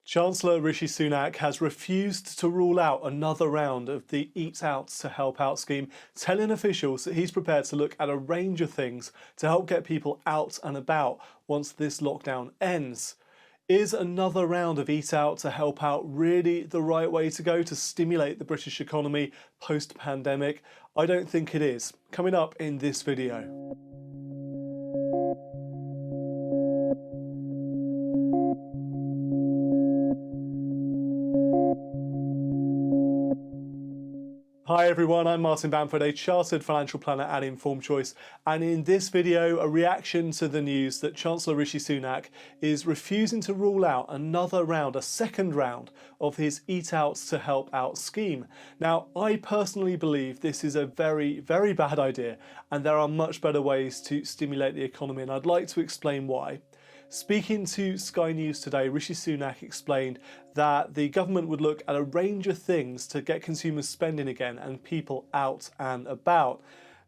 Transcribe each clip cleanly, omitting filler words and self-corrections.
Chancellor Rishi Sunak has refused to rule out another round of the Eat Out to Help Out scheme, telling officials that he's prepared to look at a range of things to help get people out and about once this lockdown ends. Is another round of Eat Out to Help Out really the right way to go to stimulate the British economy post-pandemic? I don't think it is. Coming up in this video. Hi everyone, I'm Martin Bamford, a chartered financial planner at Informed Choice, and in this video a reaction to the news that Chancellor Rishi Sunak is refusing to rule out another round, a second round of his Eat Out to Help Out scheme. Now, I personally believe this is a very, very bad idea and there are much better ways to stimulate the economy, and I'd like to explain why. Speaking to Sky News today, Rishi Sunak explained that the government would look at a range of things to get consumers spending again and people out and about.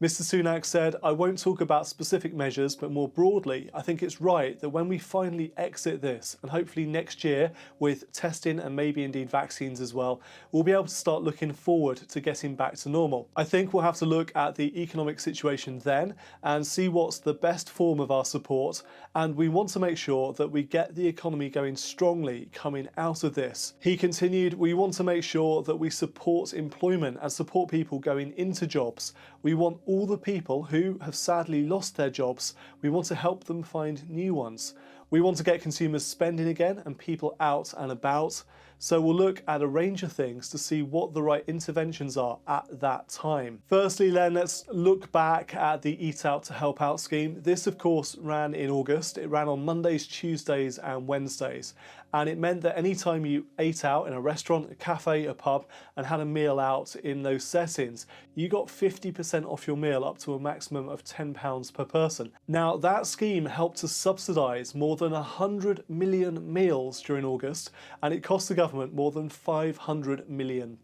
Mr. Sunak said, "I won't talk about specific measures, but more broadly, I think it's right that when we finally exit this, and hopefully next year with testing and maybe indeed vaccines as well, we'll be able to start looking forward to getting back to normal. I think we'll have to look at the economic situation then and see what's the best form of our support, and we want to make sure that we get the economy going strongly coming out of this." He continued, "We want to make sure that we support employment and support people going into jobs. We want all the people who have sadly lost their jobs, we want to help them find new ones. We want to get consumers spending again and people out and about. So we'll look at a range of things to see what the right interventions are at that time." Firstly then, let's look back at the Eat Out to Help Out scheme. This of course ran in August. It ran on Mondays, Tuesdays and Wednesdays. And it meant that any time you ate out in a restaurant, a cafe, a pub and had a meal out in those settings, you got 50% off your meal up to a maximum of £10 per person. Now that scheme helped to subsidise more than 100 million meals during August, and it cost the government more than £500 million.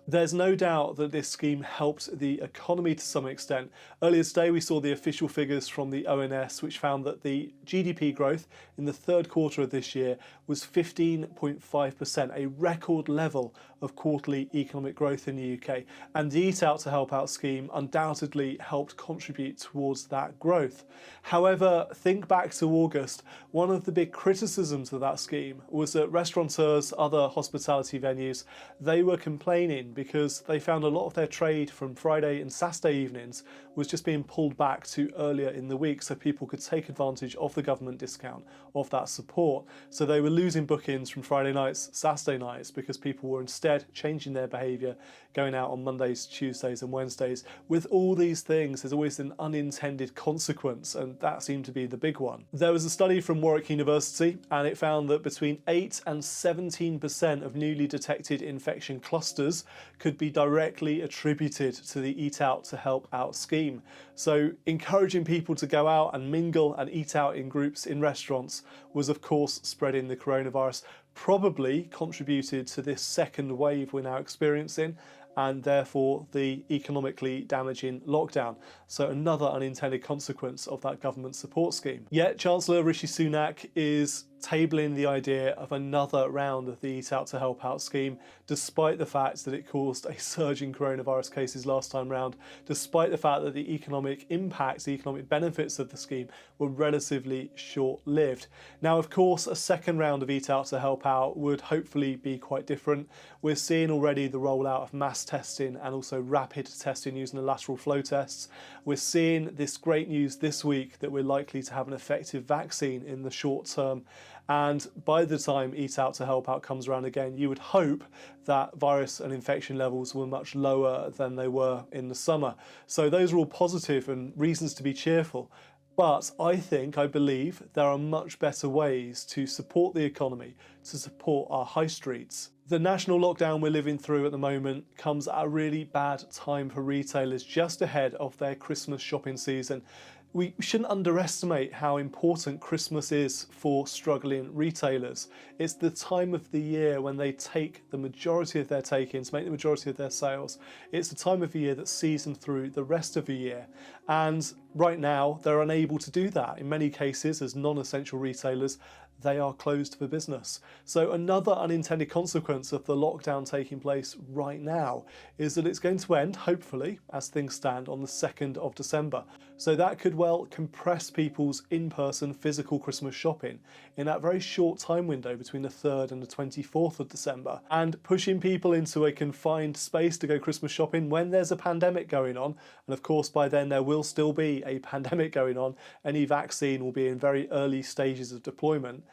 There's no doubt that this scheme helped the economy to some extent. Earlier today we saw the official figures from the ONS which found that the GDP growth in the third quarter of this year was 15.5%, a record level of quarterly economic growth in the UK, and the Eat Out to Help Out scheme undoubtedly helped contribute towards that growth. However, think back to August, one of the big criticisms of that scheme was that restaurateurs, other hospitality venues, they were complaining because they found a lot of their trade from Friday and Saturday evenings was just being pulled back to earlier in the week so people could take advantage of the government discount, of that support. So they were losing bookings from Friday nights, Saturday nights, because people were instead changing their behaviour, going out on Mondays, Tuesdays and Wednesdays. With all these things, there's always an unintended consequence, and that seemed to be the big one. There was a study from Warwick University, and it found that between 8 and 17% of newly detected infection clusters could be directly attributed to the Eat Out to Help Out scheme. So encouraging people to go out and mingle and eat out in groups in restaurants was of course spreading the coronavirus, probably contributed to this second wave we're now experiencing, and therefore the economically damaging lockdown. So another unintended consequence of that government support scheme. Yet Chancellor Rishi Sunak is tabling the idea of another round of the Eat Out to Help Out scheme, despite the fact that it caused a surge in coronavirus cases last time round, despite the fact that the economic impacts, the economic benefits of the scheme were relatively short-lived. Now, of course, a second round of Eat Out to Help Out would hopefully be quite different. We're seeing already the rollout of mass testing and also rapid testing using the lateral flow tests. We're seeing this great news this week that we're likely to have an effective vaccine in the short term. And by the time Eat Out to Help Out comes around again, you would hope that virus and infection levels were much lower than they were in the summer. So those are all positive and reasons to be cheerful. But I believe there are much better ways to support the economy, to support our high streets. The national lockdown we're living through at the moment comes at a really bad time for retailers just ahead of their Christmas shopping season. We shouldn't underestimate how important Christmas is for struggling retailers. It's the time of the year when they take the majority of their take-ins, make the majority of their sales. It's the time of the year that sees them through the rest of the year. And right now, they're unable to do that. In many cases, as non-essential retailers, they are closed for business. So another unintended consequence of the lockdown taking place right now is that it's going to end, hopefully, as things stand, on the 2nd of December. So that could well compress people's in-person physical Christmas shopping in that very short time window between the 3rd and the 24th of December, and pushing people into a confined space to go Christmas shopping when there's a pandemic going on. And of course, by then there will still be a pandemic going on. Any vaccine will be in very early stages of deployment.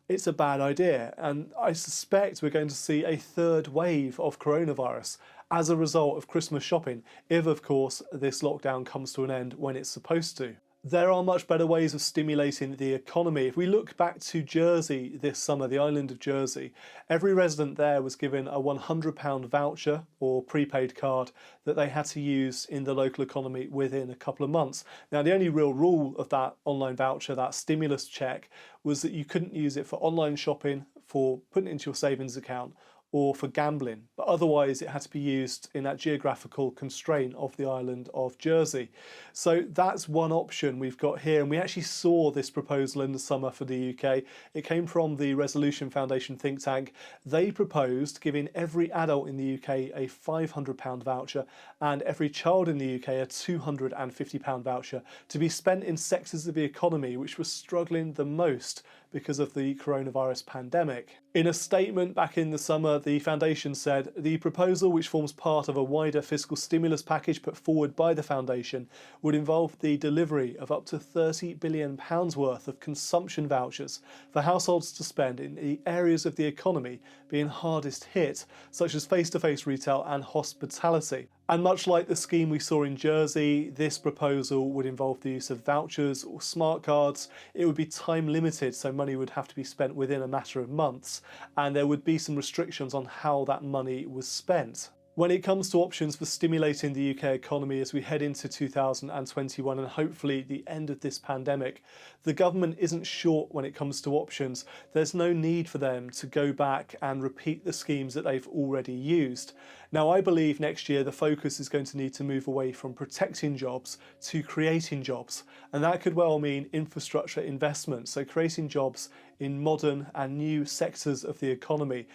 It's a bad idea, and I suspect we're going to see a third wave of coronavirus as a result of Christmas shopping, if of course this lockdown comes to an end when it's supposed to. There are much better ways of stimulating the economy. If we look back to Jersey this summer, the island of Jersey, every resident there was given a £100 voucher or prepaid card that they had to use in the local economy within a couple of months. Now, the only real rule of that online voucher, that stimulus check, was that you couldn't use it for online shopping, for putting it into your savings account, or for gambling, but otherwise it had to be used in that geographical constraint of the island of Jersey. So that's one option we've got here, and we actually saw this proposal in the summer for the UK. It came from the Resolution Foundation think tank. They proposed giving every adult in the UK a £500 voucher and every child in the UK a £250 voucher to be spent in sectors of the economy which were struggling the most because of the coronavirus pandemic. In a statement back in the summer, the foundation said, "The proposal, which forms part of a wider fiscal stimulus package put forward by the foundation, would involve the delivery of up to £30 billion worth of consumption vouchers for households to spend in the areas of the economy being hardest hit, such as face-to-face retail and hospitality." And much like the scheme we saw in Jersey, this proposal would involve the use of vouchers or smart cards. It would be time limited, so money would have to be spent within a matter of months, and there would be some restrictions on how that money was spent. When it comes to options for stimulating the UK economy as we head into 2021 and hopefully the end of this pandemic, the government isn't short when it comes to options. There's no need for them to go back and repeat the schemes that they've already used. Now, I believe next year the focus is going to need to move away from protecting jobs to creating jobs. And that could well mean infrastructure investment, so creating jobs in modern and new sectors of the economy,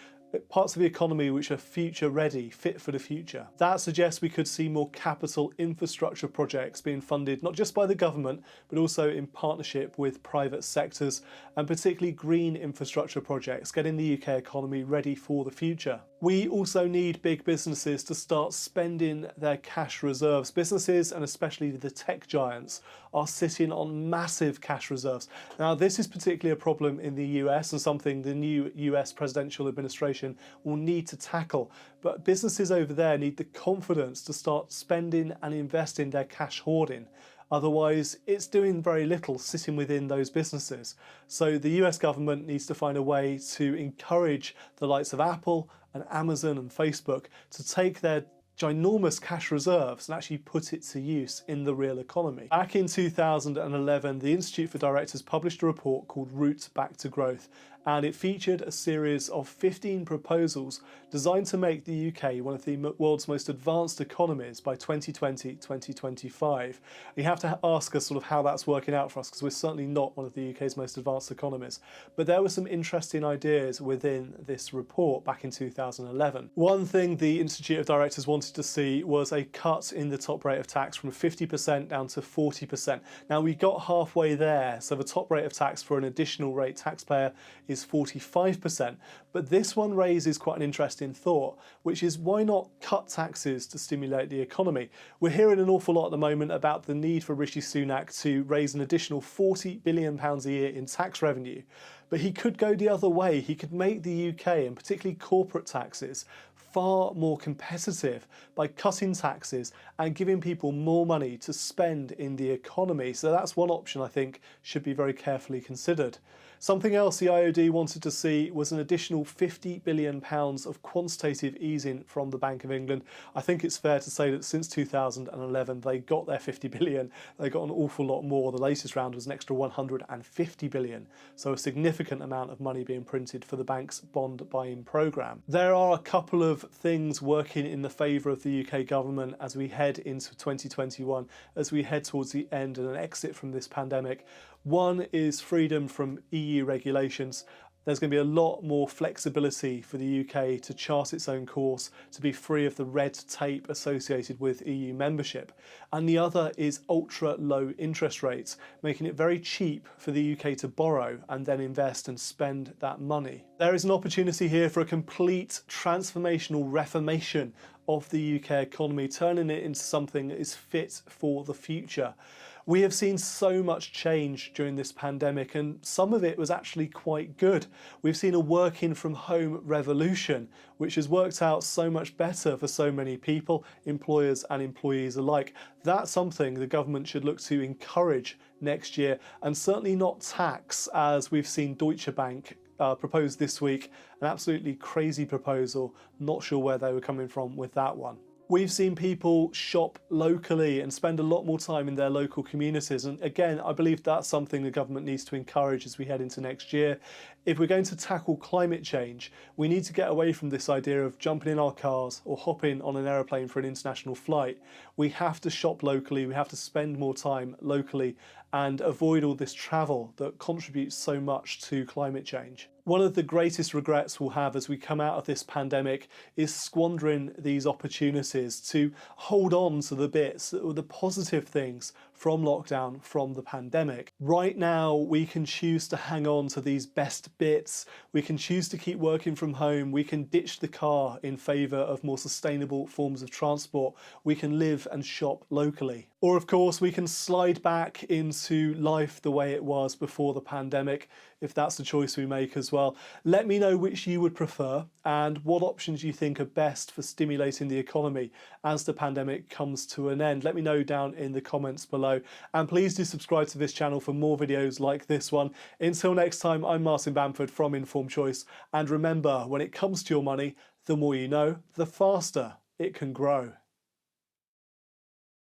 parts of the economy which are future ready, fit for the future. That suggests we could see more capital infrastructure projects being funded not just by the government but also in partnership with private sectors, and particularly green infrastructure projects getting the UK economy ready for the future. We also need big businesses to start spending their cash reserves. Businesses, and especially the tech giants, are sitting on massive cash reserves. Now, this is particularly a problem in the US and something the new US presidential administration will need to tackle. But businesses over there need the confidence to start spending and investing their cash hoarding. Otherwise, it's doing very little sitting within those businesses. So the US government needs to find a way to encourage the likes of Apple and Amazon and Facebook to take their ginormous cash reserves and actually put it to use in the real economy. Back in 2011, the Institute for Directors published a report called Route Back to Growth, and it featured a series of 15 proposals designed to make the UK one of the world's most advanced economies by 2020-2025. You have to ask us sort of how that's working out for us, because we're certainly not one of the UK's most advanced economies. But there were some interesting ideas within this report back in 2011. One thing the Institute of Directors wanted to see was a cut in the top rate of tax from 50% down to 40%. Now, we got halfway there, so the top rate of tax for an additional rate taxpayer is 45%, but this one raises quite an interesting thought, which is why not cut taxes to stimulate the economy? We're hearing an awful lot at the moment about the need for Rishi Sunak to raise an additional £40 billion a year in tax revenue, but he could go the other way. He could make the UK, and particularly corporate taxes, far more competitive by cutting taxes and giving people more money to spend in the economy. So that's one option I think should be very carefully considered. Something else the IOD wanted to see was an additional £50 billion of quantitative easing from the Bank of England. I think it's fair to say that since 2011 they got their 50 billion, they got an awful lot more. The latest round was an extra 150 billion, so a significant amount of money being printed for the bank's bond buying programme. There are a couple of things working in the favour of the UK government as we head into 2021, as we head towards the end and an exit from this pandemic. One is freedom from EU regulations. There's going to be a lot more flexibility for the UK to chart its own course, to be free of the red tape associated with EU membership. And the other is ultra low interest rates, making it very cheap for the UK to borrow and then invest and spend that money. There is an opportunity here for a complete transformational reformation of the UK economy, turning it into something that is fit for the future. We have seen so much change during this pandemic, and some of it was actually quite good. We've seen a working from home revolution, which has worked out so much better for so many people, employers and employees alike. That's something the government should look to encourage next year, and certainly not tax, as we've seen Deutsche Bank proposed this week. An absolutely crazy proposal. Not sure where they were coming from with that one. We've seen people shop locally and spend a lot more time in their local communities. And again, I believe that's something the government needs to encourage as we head into next year. If we're going to tackle climate change, we need to get away from this idea of jumping in our cars or hopping on an aeroplane for an international flight. We have to shop locally, we have to spend more time locally and avoid all this travel that contributes so much to climate change. One of the greatest regrets we'll have as we come out of this pandemic is squandering these opportunities to hold on to the bits, the positive things from lockdown, from the pandemic. Right now, we can choose to hang on to these best bits. We can choose to keep working from home. We can ditch the car in favour of more sustainable forms of transport. We can live and shop locally. Or of course, we can slide back into life the way it was before the pandemic, if that's the choice we make as well. Let me know which you would prefer and what options you think are best for stimulating the economy as the pandemic comes to an end. Let me know down in the comments below. And please do subscribe to this channel for more videos like this one. Until next time, I'm Martin Bamford from Informed Choice. And remember, when it comes to your money, the more you know, the faster it can grow.